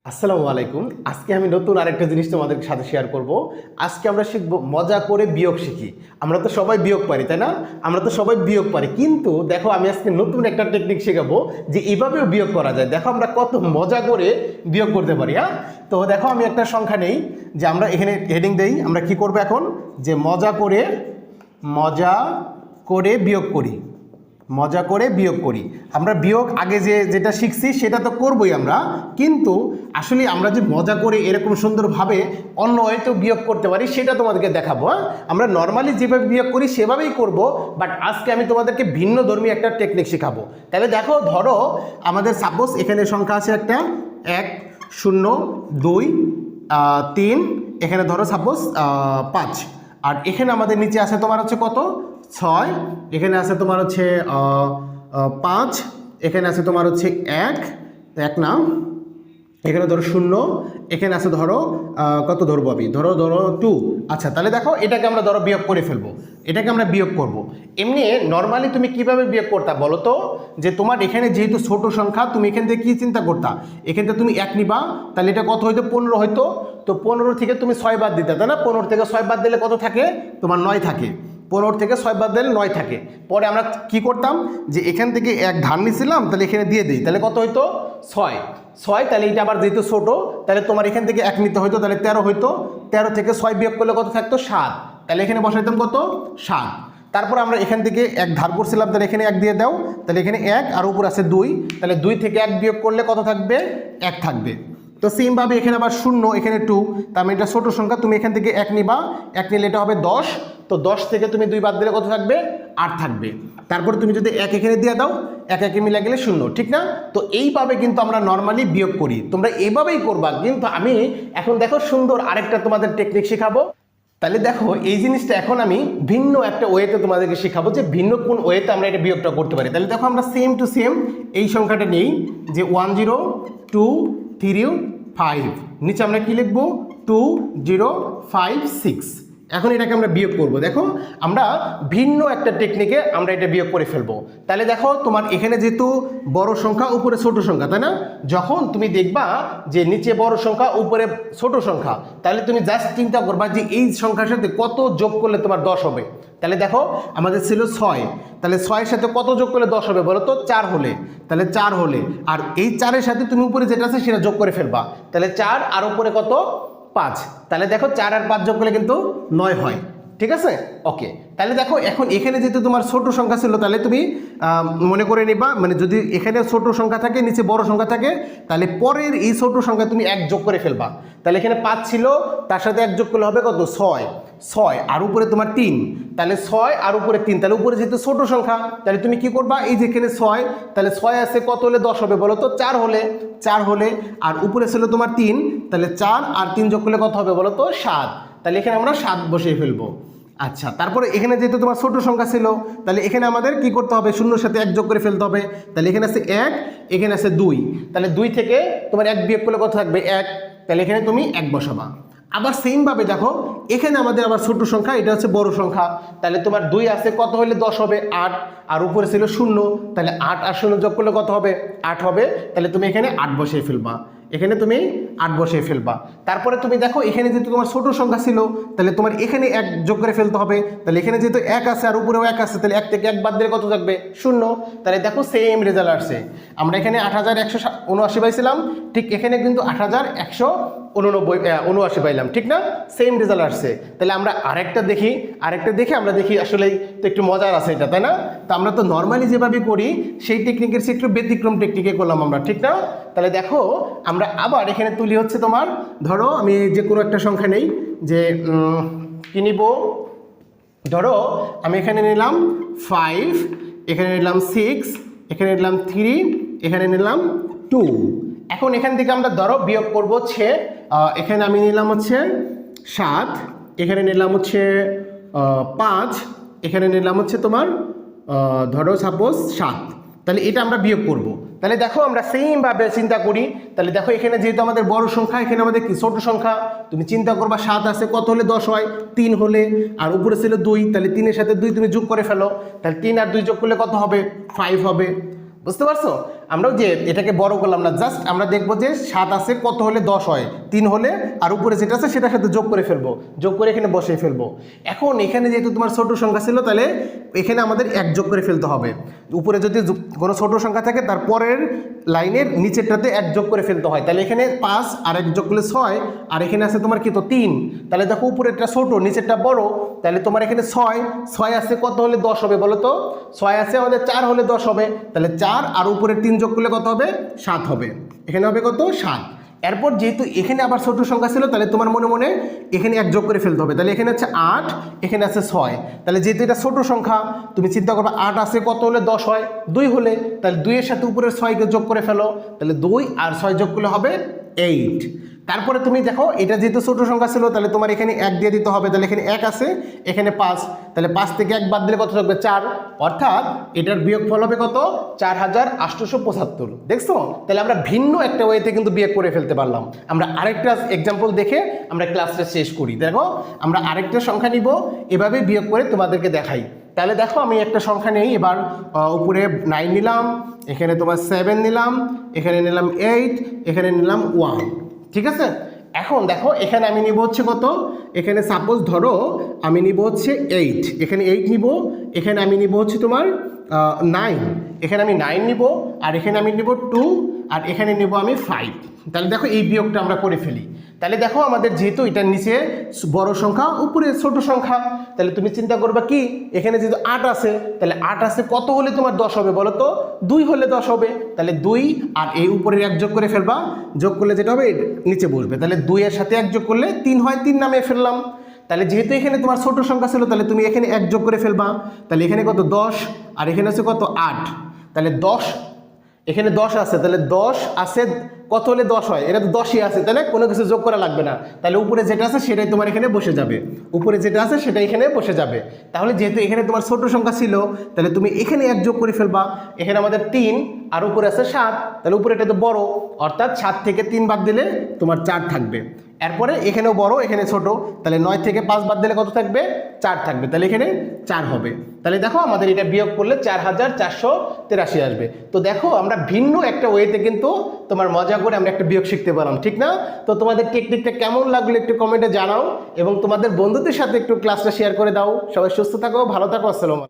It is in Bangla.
আসসালামু আলাইকুম। আজকে আমি নতুন আরেকটা জিনিস তোমাদের সাথে শেয়ার করব। আজকে আমরা শিখব মজা করে বিয়োগ শিখি। আমরা তো সবাই বিয়োগ পারি, তাই না? আমরা তো সবাই বিয়োগ পারি, কিন্তু দেখো আমি আজকে নতুন একটা টেকনিক শেখাবো যে এভাবেও বিয়োগ করা যায়। দেখো আমরা কত মজা করে বিয়োগ করতে পারি। হ্যাঁ, তো দেখো আমি একটা সংখ্যা নেই, যে আমরা এখানে হেডিং দেই। আমরা কি করব এখন, যে মজা করে বিয়োগ করি। মজা করে বিয়োগ করি। আমরা বিয়োগ আগে যেটা শিখছি সেটা তো করবই আমরা, কিন্তু আসলে আমরা যে মজা করে এরকম সুন্দরভাবে অন্য ওয়েতেও বিয়োগ করতে পারি সেটা তোমাদেরকে দেখাবো। আমরা নর্মালি যেভাবে বিয়োগ করি সেভাবেই করব, বাট আজকে আমি তোমাদেরকে ভিন্ন ধর্মী একটা টেকনিক শেখাবো। তাহলে দেখো, ধরো আমাদের সাপোজ এখানে সংখ্যা আছে একটা 1 0 2 3, এখানে ধরো সাপোজ 5, আর এখানে আমাদের নিচে আছে তোমার হচ্ছে কত 6, এখানে আছে তোমার হচ্ছে 5, এখানে আছে তোমার হচ্ছে 1 না, এখানে ধরো 0, এখানে আছে ধরো কত ধরবো আমি, ধরো 2। আচ্ছা, তাহলে দেখো এটাকে আমরা ধরো বিয়োগ করে ফেলবো, এটাকে আমরা বিয়োগ করব। এমনি নর্মালি তুমি কিভাবে বিয়োগ করতা বলো তো, যে তোমার এখানে যেহেতু ছোট সংখ্যা, তুমি এখান থেকে কী চিন্তা করতা, এখান থেকে তুমি 1 নিবা, তাহলে এটা কত হইতো 15 হইতো। তো 15 থেকে তুমি 6 বাদ দিতে, তাই না? 15 থেকে 6 বাদ দিলে কত থাকে, তোমার 9 থাকে। 15 থেকে 6 বাদ দিলে 9 থাকে। পরে আমরা কি করতাম, যে এখান থেকে 1 ধার নিছিলাম, তাহলে এখানে দিয়ে দিই, তাহলে কত হইতো 6। তাহলে এটা আবার যেহেতু ছোটো, তাহলে তোমার এখান থেকে 1 নিতে হইতো, তাহলে 13 হইতো। 13 থেকে 6 বিয়োগ করলে কত থাকতো 7, তাহলে এখানে বসাইতাম কত 7। তারপর আমরা এখান থেকে 1 ধার করছিলাম, তাহলে এখানে 1 দিয়ে দাও, তাহলে এখানে 1 আর উপর আছে 2, তাহলে 2 থেকে 1 বিয়োগ করলে কত থাকবে 1 থাকবে। তো সেমভাবে এখানে আবার 0, এখানে 2, তার মানে এটা ছোটো সংখ্যা, তুমি এখান থেকে 1 নিবা, 1 নিলে এটা হবে 10। তো 10 থেকে তুমি 2 বাদ দিলে কত থাকবে 8 থাকবে। তারপরে তুমি যদি 1 এখানে দিয়ে দাও, 1 1 মিলে গেলে 0, ঠিক না? তো এইভাবে কিন্তু আমরা নর্মালি বিয়োগ করি, তোমরা এইভাবেই করবা। কিন্তু আমি এখন দেখো সুন্দর আরেকটা তোমাদের টেকনিক শেখাবো। তাহলে দেখো এই জিনিসটা এখন আমি ভিন্ন একটা ওয়েতে তোমাদেরকে শেখাবো, যে ভিন্ন কোন ওয়েতে আমরা এটা বিয়োগটা করতে পারি। তাহলে দেখো আমরা সেম টু সেম এই সংখ্যাটা নেই, যে 1 0 2 3 5, নিচে আমরা কি লিখবো 2 0 5 6। এখন এটাকে আমরা বিয়োগ করব। দেখো আমরা ভিন্ন একটা টেকনিকে আমরা এটা বিয়োগ করে ফেলবো। তাহলে দেখো তোমার এখানে যেহেতু বড় সংখ্যা উপরে ছোট সংখ্যা, তাই না? যখন তুমি দেখবা যে নিচে বড় সংখ্যা উপরে ছোট সংখ্যা, তাহলে তুমি জাস্ট চিন্তা করবা যে এই সংখ্যার সাথে কত যোগ করলে তোমার 10 হবে। তাহলে দেখো আমাদের ছিল 6, তাহলে 6 এর সাথে কত যোগ করলে 10 হবে বলো তো, 4 হলে। তাহলে 4 হলে, আর এই 4 এর সাথে তুমি উপরে যেটা আছে সেটা যোগ করে ফেলবা, তাহলে 4 আর উপরে কত 5। তাহলে দেখো 4 আর 5 যোগ করলে কিন্তু 9 হয়, ঠিক আছে? ওকে, তাহলে দেখো এখন এখানে যেহেতু তোমার ছোট সংখ্যা ছিল, তাহলে তুমি মনে করে নিবা, মানে যদি এখানে ছোট সংখ্যা থাকে নিচে বড় সংখ্যা থাকে, তাহলে পরের এই ছোট সংখ্যা তুমি 1 যোগ করে ফেলবা। তাহলে এখানে 5 ছিল, তার সাথে 1 যোগ করলে হবে কত 6 আর উপরে তোমার 3, তাহলে 6 আর উপরে 3, তাহলে উপরে যেহেতু ছোট সংখ্যা, তাহলে তুমি কি করবা, এই যে এখানে 6, তাহলে 6 আছে কত হলে 10 হবে বলো তো, 4 হলে, আর উপরে ছিল তোমার 3, তাহলে 4 আর 3 যোগ করলে কত হবে বলো তো 7। তাহলে এখানে আমরা 7 বসিয়ে ফেলবো। আচ্ছা, তারপরে এখানে যেহেতু তোমার ছোট সংখ্যা ছিল, তাহলে এখানে আমাদের কি করতে হবে, 0 সাথে 1 যোগ করে ফেলতে হবে। তাহলে এখানে আছে 1, এখানে আছে 2, তাহলে 2 থেকে তোমার 1 বিয়োগ করলে কত থাকবে 1, তাহলে এখানে তুমি 1 বসাবা। আবার সেমভাবে দেখো এখানে আমাদের আবার ছোট সংখ্যা, এটা হচ্ছে বড় সংখ্যা, তাহলে তোমার 2 আছে কত হলে 10 হবে 8, আর উপরে ছিল 0, তাহলে 8 আর 0 যোগ করলে কত হবে 8 হবে। তাহলে তুমি এখানে 8 বসিয়ে ফেলবা, এখানে তুমি 8 বসিয়ে ফেলবা। তারপরে তুমি দেখো এখানে যেহেতু তোমার ছোট সংখ্যা ছিল, তাহলে তোমার এখানে 1 যোগ করে ফেলতে হবে। তাহলে এখানে যেহেতু 1 আছে আর উপরেও 1 আছে, তাহলে 1 থেকে 1 বাদ দিলে কত থাকবে 0। তাহলে দেখো সেম রেজাল্ট আসছে। আমরা এখানে 8179 পাইছিলাম, ঠিক এখানে কিন্তু 8179 পাইলাম, ঠিক না? সেম রেজাল্ট আসছে। তাহলে আমরা আরেকটা দেখি আমরা দেখি আসলে তো একটু মজার আছে এটা, তাই না? তো আমরা তো নর্মালি যেভাবে করি সেই টেকনিকের সে একটু ব্যতিক্রম টেকনিকে করলাম আমরা, ঠিক না? তাহলে দেখো আমরা আবার এখানে তুলি হচ্ছে তোমার, ধরো আমি যে কোনো একটা সংখ্যা নেই, যে কি নিব, ধরো আমি এখানে নিলাম 5, এখানে নিলাম 6, এখানে নিলাম 3, এখানে নিলাম 2। এখন এখান থেকে আমরা ধরো বিয়োগ করবো হচ্ছে, এখানে আমি নিলাম হচ্ছে 7, এখানে নিলাম হচ্ছে 5, এখানে নিলাম হচ্ছে তোমার ধরো সাপোজ 7। তাহলে এটা আমরা বিয়োগ করব। তাহলে দেখো আমরা সেমভাবে চিন্তা করি। তাহলে দেখো এখানে যেহেতু আমাদের বড় সংখ্যা, এখানে আমাদের কি ছোট সংখ্যা, তুমি চিন্তা করবা 7 আছে কত হলে 10 হয় 3 হলে, আর উপরে ছিল 2, তাহলে 3 এর সাথে 2 তুমি যোগ করে ফেলো, তাহলে 3 আর 2 যোগ করলে কত হবে 5 হবে, বুঝতে পারছো? আমরাও যে এটাকে বড় করলাম না, জাস্ট আমরা দেখবো যে 7 আছে কত হলে 10 হয়, 3 হলে, আর উপরে যেটা আছে সেটার সাথে যোগ করে ফেলবো, যোগ করে এখানে বসিয়ে ফেলবো। এখন এখানে যেহেতু তোমার ছোট সংখ্যা ছিল, তাহলে এখানে আমাদের 1 যোগ করে ফেলতে হবে। উপরে যদি কোনো ছোট সংখ্যা থাকে তার পরের লাইনের নিচেরটাতে 1 যোগ করে ফেলতে হয়। তাহলে এখানে 5 আর 1 যোগ করলে 6, আর এখানে আছে তোমার কি তো 3। তাহলে দেখো উপরেরটা ছোট নিচেরটা বড়, তাহলে তোমার এখানে 6 আছে কত হলে 10 হবে বলো তো? 6 আছে আমাদের 4 হলে 10 হবে, তাহলে 4 আর উপরে 3 যোগ করলে কত হবে? 7 হবে। এখানে হবে কত? 7। এরপর যেহেতু এখানে আবার ছোট সংখ্যা ছিল, তাহলে তোমার মনে মনে এখানে 1 যোগ করে ফেলতে হবে। তাহলে এখানে আছে 8, এখানে আছে 6। তাহলে যেহেতু এটা ছোট সংখ্যা, তুমি চিন্তা করবে 8 আছে কত হলে 10 হয়? 2 হলে। তাহলে 2 এর সাথে উপরের 6কে যোগ করে ফেলো, তাহলে 2 আর 6 যোগ করলে হবে 8। তারপরে তুমি দেখো এটা যেহেতু ছোট সংখ্যা ছিল, তাহলে তোমার এখানে 1 দিয়ে দিতে হবে। তাহলে এখানে 1 আছে, এখানে 5, তাহলে 5 থেকে 1 বাদ দিলে কত থাকবে? 4। অর্থাৎ এটার বিয়োগফল হবে কত? 4875। দেখছো? তাহলে আমরা ভিন্ন একটা ওয়েতে কিন্তু বিয়োগ করে ফেলতে পারলাম। আমরা আরেকটা এক্সাম্পল দেখে আমরা ক্লাসটা শেষ করি। দেখো আমরা আরেকটা সংখ্যা নিব, এভাবে বিয়োগ করে তোমাদেরকে দেখাই। তাহলে দেখো আমি একটা সংখ্যা নেই এবার, উপরে 9 নিলাম, এখানে তোমার 7 নিলাম, এখানে নিলাম 8, এখানে নিলাম 1। ঠিক আছে? এখন দেখো এখানে আমি নিব হচ্ছে কত? এখানে সাপোজ ধরো আমি নিব হচ্ছে 8, এখানে 8 নিব, এখানে আমি নিব হচ্ছে তোমার 9, এখানে আমি 9 নিব, আর এখানে আমি নিব 2, আর এখানে নিব আমি 5। তাহলে দেখো এই বিয়োগটা আমরা করে ফেলি। তাহলে দেখো আমাদের যেহেতু এটার নিচে বড় সংখ্যা, উপরে ছোট সংখ্যা, তাহলে তুমি চিন্তা করবা কি, এখানে যেহেতু 8 আছে, তাহলে 8 আছে কত হলে তোমার 10 হবে বলো তো? 2 হলে 10 হবে। তাহলে 2 আর এই উপরের 1 যোগ করে ফেলবা, যোগ করলে যেটা হবে নিচে বসবে। তাহলে 2 এর সাথে 1 যোগ করলে 3 হয়, 3 নামিয়ে ফেললাম। তাহলে যেহেতু এখানে তোমার ছোট সংখ্যা ছিল, তাহলে তুমি এখানে 1 যোগ করে ফেলবা। তাহলে এখানে কত? 10, আর এখানে আছে কত? 8। তাহলে 10, এখানে 10 আছে, তাহলে 10 আছে কত হলে 10 হয়? এটা তো 10ই আছে, তাহলে কোনো কিছু যোগ করা লাগবে না। তাহলে উপরে যেটা আছে সেটাই তোমার এখানে বসে যাবে, উপরে যেটা আছে সেটা এখানে বসে যাবে। তাহলে যেহেতু এখানে তোমার ছোট সংখ্যা ছিল, তাহলে তুমি এখানে 1 যোগ করে ফেলবা। এখানে আমাদের 3 আর উপরে আছে 7, তাহলে উপরে এটা তো বড়, অর্থাৎ 7 থেকে 3 বাদ দিলে তোমার 4 থাকবে। এরপরে এখানেও বড়, এখানে ছোট, তাহলে 9 থেকে 5 বাদ দিলে কত থাকবে? 4 থাকবে। তাহলে এখানে 4 হবে। তাহলে দেখো আমাদের এটা বিয়োগ করলে 4483 আসবে। তো দেখো আমরা ভিন্ন একটা ওয়েতে কিন্তু তোমার মজা করে আমরা একটা বিয়োগ শিখতে পারলাম, ঠিক না? তো তোমাদের টেকনিকটা কেমন লাগলো একটু কমেন্টে জানাও, এবং তোমাদের বন্ধুদের সাথে একটু ক্লাসটা শেয়ার করে দাও। সবাই সুস্থ থাকো, ভালো থাকো, আসসালামু আলাইকুম।